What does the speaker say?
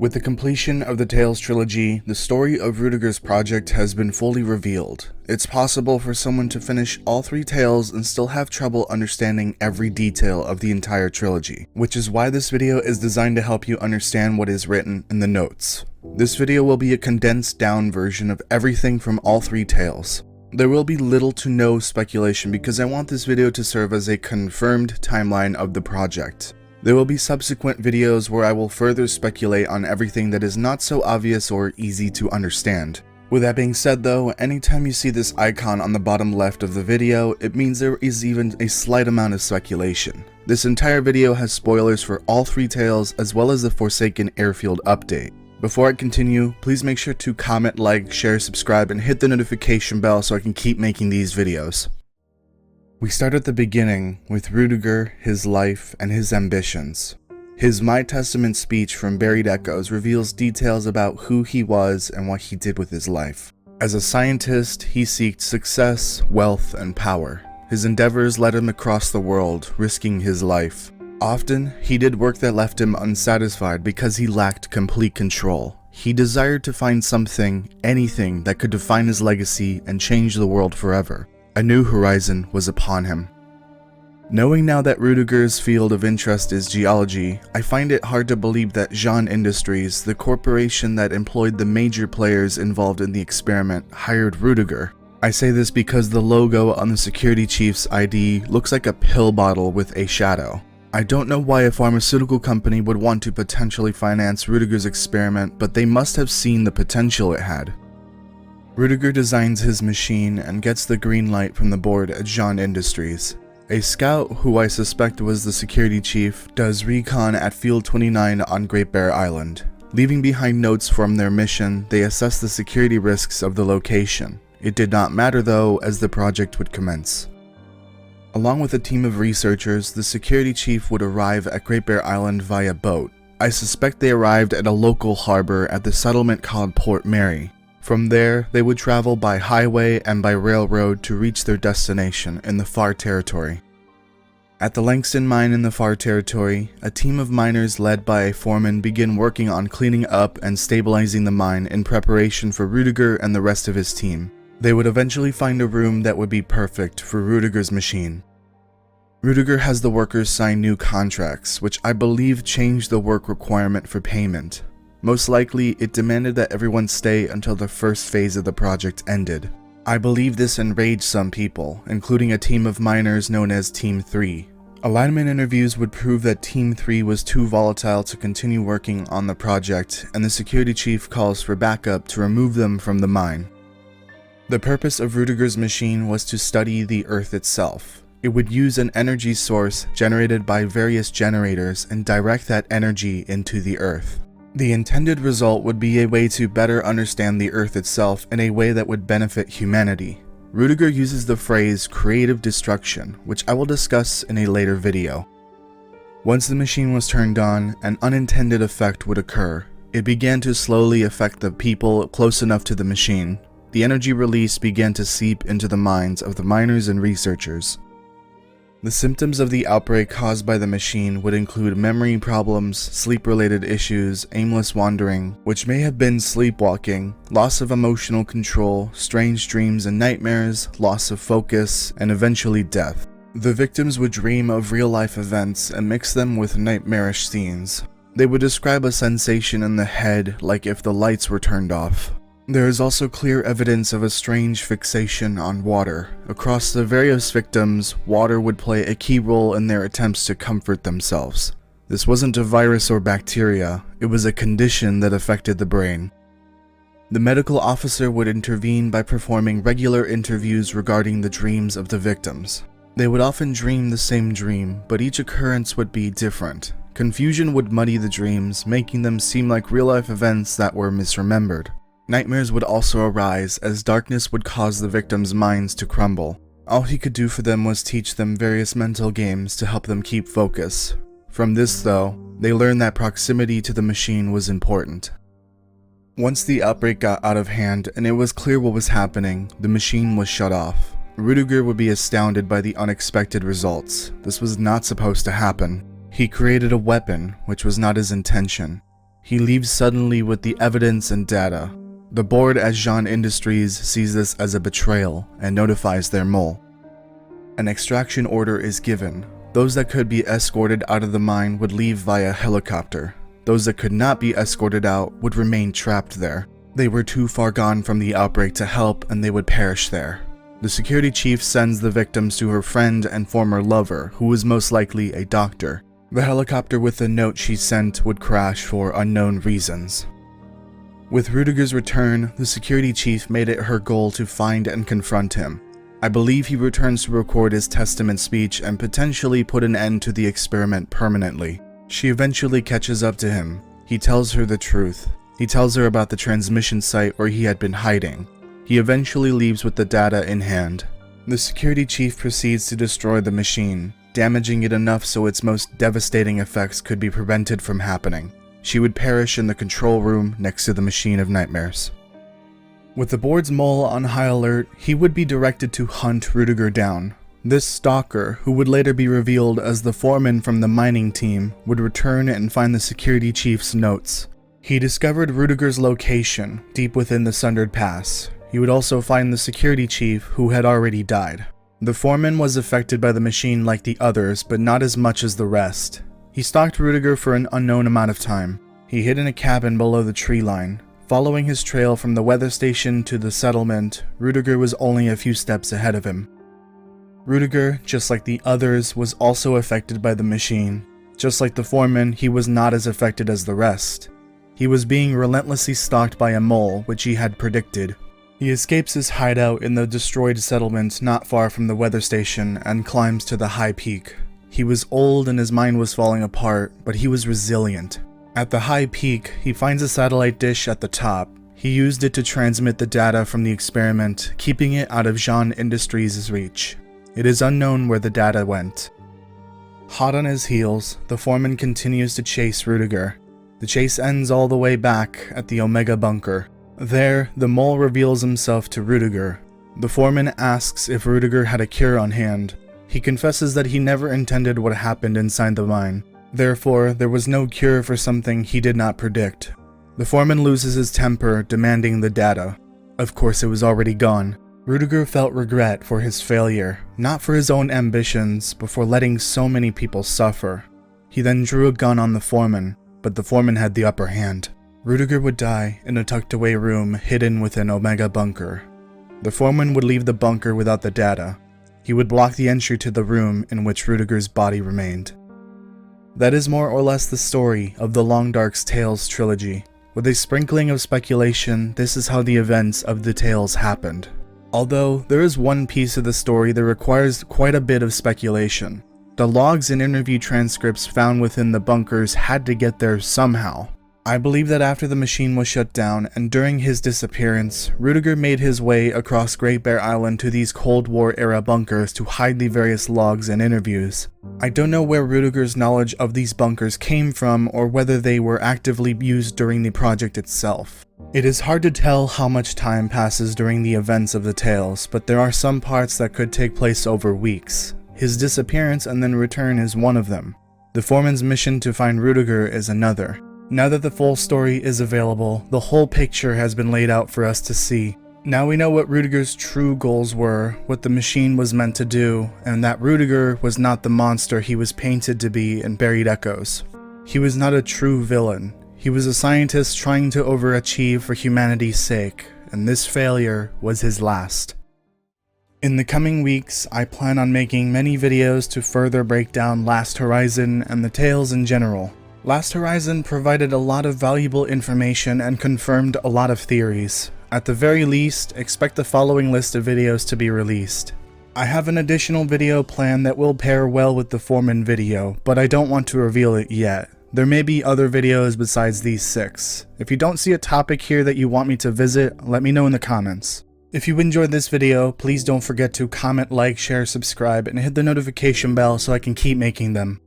With the completion of the Tales trilogy, the story of Rudiger's project has been fully revealed. It's possible for someone to finish all 3 tales and still have trouble understanding every detail of the entire trilogy, which is why this video is designed to help you understand what is written in the notes. This video will be a condensed down version of everything from all 3 tales. There will be little to no speculation because I want this video to serve as a confirmed timeline of the project. There will be subsequent videos where I will further speculate on everything that is not so obvious or easy to understand. With that being said though, anytime you see this icon on the bottom left of the video, it means there is even a slight amount of speculation. This entire video has spoilers for all 3 tales as well as the Forsaken Airfield update. Before I continue, please make sure to comment, like, share, subscribe, and hit the notification bell so I can keep making these videos. We start at the beginning with Rudiger, his life, and his ambitions. His My Testament speech from Buried Echoes reveals details about who he was and what he did with his life. As a scientist, he sought success, wealth, and power. His endeavors led him across the world, risking his life. Often, he did work that left him unsatisfied because he lacked complete control. He desired to find something, anything, that could define his legacy and change the world forever. A new horizon was upon him. Knowing now that Rudiger's field of interest is geology, I find it hard to believe that Jean Industries, the corporation that employed the major players involved in the experiment, hired Rudiger. I say this because the logo on the security chief's ID looks like a pill bottle with a shadow. I don't know why a pharmaceutical company would want to potentially finance Rudiger's experiment, but they must have seen the potential it had. Rudiger designs his machine and gets the green light from the board at Jean Industries. A scout, who I suspect was the security chief, does recon at Field 29 on Great Bear Island. Leaving behind notes from their mission, they assess the security risks of the location. It did not matter though, as the project would commence. Along with a team of researchers, the security chief would arrive at Great Bear Island via boat. I suspect they arrived at a local harbor at the settlement called Port Mary. From there, they would travel by highway and by railroad to reach their destination in the Far Territory. At the Langston mine in the Far Territory, a team of miners led by a foreman begin working on cleaning up and stabilizing the mine in preparation for Rudiger and the rest of his team. They would eventually find a room that would be perfect for Rudiger's machine. Rudiger has the workers sign new contracts, which I believe changed the work requirement for payment. Most likely, it demanded that everyone stay until the first phase of the project ended. I believe this enraged some people, including a team of miners known as Team 3. Alignment interviews would prove that Team 3 was too volatile to continue working on the project, and the security chief calls for backup to remove them from the mine. The purpose of Rudiger's machine was to study the Earth itself. It would use an energy source generated by various generators and direct that energy into the Earth. The intended result would be a way to better understand the Earth itself in a way that would benefit humanity. Rudiger uses the phrase creative destruction, which I will discuss in a later video. Once the machine was turned on, an unintended effect would occur. It began to slowly affect the people close enough to the machine. The energy release began to seep into the minds of the miners and researchers. The symptoms of the outbreak caused by the machine would include memory problems, sleep-related issues, aimless wandering, which may have been sleepwalking, loss of emotional control, strange dreams and nightmares, loss of focus, and eventually death. The victims would dream of real-life events and mix them with nightmarish scenes. They would describe a sensation in the head like if the lights were turned off. There is also clear evidence of a strange fixation on water. Across the various victims, water would play a key role in their attempts to comfort themselves. This wasn't a virus or bacteria, it was a condition that affected the brain. The medical officer would intervene by performing regular interviews regarding the dreams of the victims. They would often dream the same dream, but each occurrence would be different. Confusion would muddy the dreams, making them seem like real-life events that were misremembered. Nightmares would also arise, as darkness would cause the victims' minds to crumble. All he could do for them was teach them various mental games to help them keep focus. From this, though, they learned that proximity to the machine was important. Once the outbreak got out of hand and it was clear what was happening, the machine was shut off. Rudiger would be astounded by the unexpected results. This was not supposed to happen. He created a weapon, which was not his intention. He leaves suddenly with the evidence and data. The board at Jean Industries sees this as a betrayal and notifies their mole. An extraction order is given. Those that could be escorted out of the mine would leave via helicopter. Those that could not be escorted out would remain trapped there. They were too far gone from the outbreak to help, and they would perish there. The security chief sends the victims to her friend and former lover, who was most likely a doctor. The helicopter with the note she sent would crash for unknown reasons. With Rudiger's return, the security chief made it her goal to find and confront him. I believe he returns to record his testament speech and potentially put an end to the experiment permanently. She eventually catches up to him. He tells her the truth. He tells her about the transmission site where he had been hiding. He eventually leaves with the data in hand. The security chief proceeds to destroy the machine, damaging it enough so its most devastating effects could be prevented from happening. She would perish in the control room next to the machine of nightmares. With the board's mole on high alert, he would be directed to hunt Rudiger down. This stalker, who would later be revealed as the foreman from the mining team, would return and find the security chief's notes. He discovered Rudiger's location, deep within the Sundered Pass. He would also find the security chief, who had already died. The foreman was affected by the machine like the others, but not as much as the rest. He stalked Rudiger for an unknown amount of time. He hid in a cabin below the tree line. Following his trail from the weather station to the settlement, Rudiger was only a few steps ahead of him. Rudiger, just like the others, was also affected by the machine. Just like the foreman, he was not as affected as the rest. He was being relentlessly stalked by a mole, which he had predicted. He escapes his hideout in the destroyed settlement not far from the weather station and climbs to the high peak. He was old and his mind was falling apart, but he was resilient. At the high peak, he finds a satellite dish at the top. He used it to transmit the data from the experiment, keeping it out of Jean Industries' reach. It is unknown where the data went. Hot on his heels, the foreman continues to chase Rudiger. The chase ends all the way back at the Omega bunker. There, the mole reveals himself to Rudiger. The foreman asks if Rudiger had a cure on hand. He confesses that he never intended what happened inside the mine. Therefore, there was no cure for something he did not predict. The foreman loses his temper, demanding the data. Of course, it was already gone. Rudiger felt regret for his failure, not for his own ambitions, but for letting so many people suffer. He then drew a gun on the foreman, but the foreman had the upper hand. Rudiger would die in a tucked-away room hidden within Omega bunker. The foreman would leave the bunker without the data. He would block the entry to the room in which Rudiger's body remained. That is more or less the story of the Long Dark's Tales trilogy. With a sprinkling of speculation, this is how the events of the tales happened. Although, there is one piece of the story that requires quite a bit of speculation. The logs and interview transcripts found within the bunkers had to get there somehow. I believe that after the machine was shut down and during his disappearance, Rudiger made his way across Great Bear Island to these Cold War era bunkers to hide the various logs and interviews. I don't know where Rudiger's knowledge of these bunkers came from or whether they were actively used during the project itself. It is hard to tell how much time passes during the events of the tales, but there are some parts that could take place over weeks. His disappearance and then return is one of them. The foreman's mission to find Rudiger is another. Now that the full story is available, the whole picture has been laid out for us to see. Now we know what Rudiger's true goals were, what the machine was meant to do, and that Rudiger was not the monster he was painted to be in Buried Echoes. He was not a true villain. He was a scientist trying to overachieve for humanity's sake, and this failure was his last. In the coming weeks, I plan on making many videos to further break down Last Horizon and the tales in general. Last Horizon provided a lot of valuable information and confirmed a lot of theories. At the very least, expect the following list of videos to be released. I have an additional video planned that will pair well with the Foreman video, but I don't want to reveal it yet. There may be other videos besides these 6. If you don't see a topic here that you want me to visit, let me know in the comments. If you enjoyed this video, please don't forget to comment, like, share, subscribe, and hit the notification bell so I can keep making them.